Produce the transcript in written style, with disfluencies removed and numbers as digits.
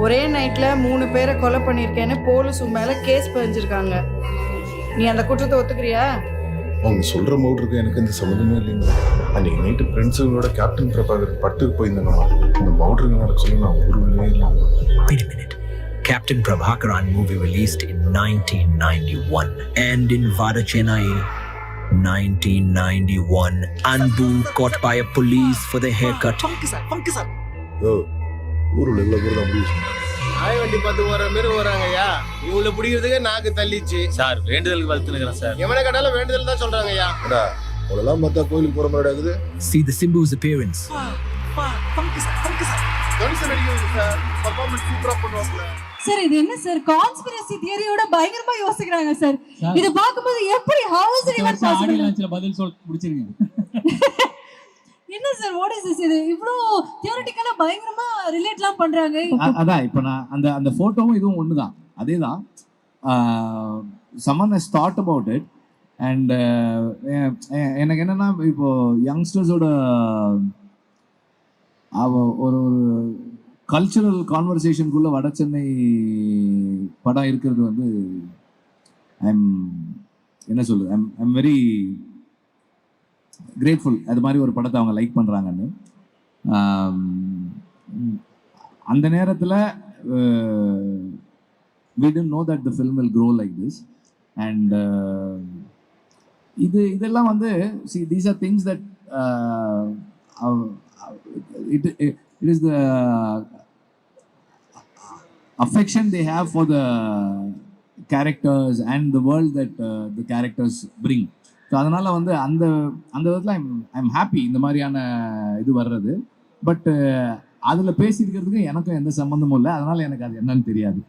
ஒரே நைட்ல 3 பேரை கொலை பண்ணியிருக்கேன்னு போலீஸ் உன் மேல கேஸ் பதிஞ்சிருக்காங்க. நீ அந்த குற்றத்தை ஒத்துக்கிறியா? அவங்க சொல்ற மவுட்ருக்கு எனக்கு இந்த சம்மந்தமே இல்லைங்க. அன்னைக்கு நைட்டு ஃப்ரெண்ட்ஸுங்களோட கேப்டன் பிரபாகர் படத்துக்கு போயிருந்தாங்கம்மா. இந்த மவுட்ருக்கு நடக்க சொல்லி நான் ஊருக்குள்ளே இல்லைங்க. Wait a minute. Captain Prabhakaran movie released in 1991 and in Vada Chennai 1991 Anbu caught by a police for the haircut. ஓ ஊருள்ள எவ்வளோ பேர் தான் முடிவு சொன்னாங்க. நாய் வண்டி பார்த்து ஓடுற மாரி ஓடுறாங்கய்யா. இவங்களை பிடிக்கிறதுக்கு நாக்கு தள்ளிச்சு. Sir வேண்டுதலுக்கு வளர்த்துனுக்கிறேன் sir. எவனை கேட்டாலும் வேண்டுதல் தான் சொல்றாங்கய்யா. ஏடா அவ்வளோலாம் பார்த்தா கோயிலுக்கு போகிற மாதிரி ஆகுது. See the Simbu's appearance. கணிசன் அடிக்கிறது சார். பர்ஃபார்மன்ஸ் சூப்பரா பண்ணுவாங்க. சார் இது என்ன சார் கான்ஸ்பிரசி தியரியோட பயங்கரமா யோசிக்கிறாங்க சார். இது பாக்கும்போது எப்படி ஹவுஸ் ஈவன் பாசிபிள் ஆடியோ லான்ச்ல பதில் சொல் முடிச்சிருங்க. என்ன சார் வாட் இஸ் திஸ்? இது இவ்ளோ தியரிட்டிக்கலா பயங்கரமா ரிலேட்லாம் பண்றாங்க. அதான் இப்போ நான் அந்த போட்டோவும் இதுவும் ஒண்ணுதான். அதேதான். someone has thought about it and எனக்கு என்னன்னா இப்போ யங்ஸ்டர்ஸோட ஒரு கல்ச்சுரல் கான்வர்சேஷனுக்குள்ள வட சென்னை படம் இருக்கிறது வந்து என்ன சொல்லுது ஐம் வெரி கிரேட்ஃபுல். அது மாதிரி ஒரு படத்தை அவங்க லைக் பண்ணுறாங்கன்னு. அந்த நேரத்தில் we didn't know that the film will grow like this and இதெல்லாம் வந்து see these are things that it is the affection they have for the characters and the world that the characters bring. So அதனால் வந்து அந்த விதத்தில் I'm happy இந்த மாதிரியான இது வர்றது. பட் அதில் பேசியிருக்கிறதுக்கு எனக்கும் எந்த சம்மந்தமும் இல்லை. அதனால் எனக்கு அது என்னன்னு தெரியாது.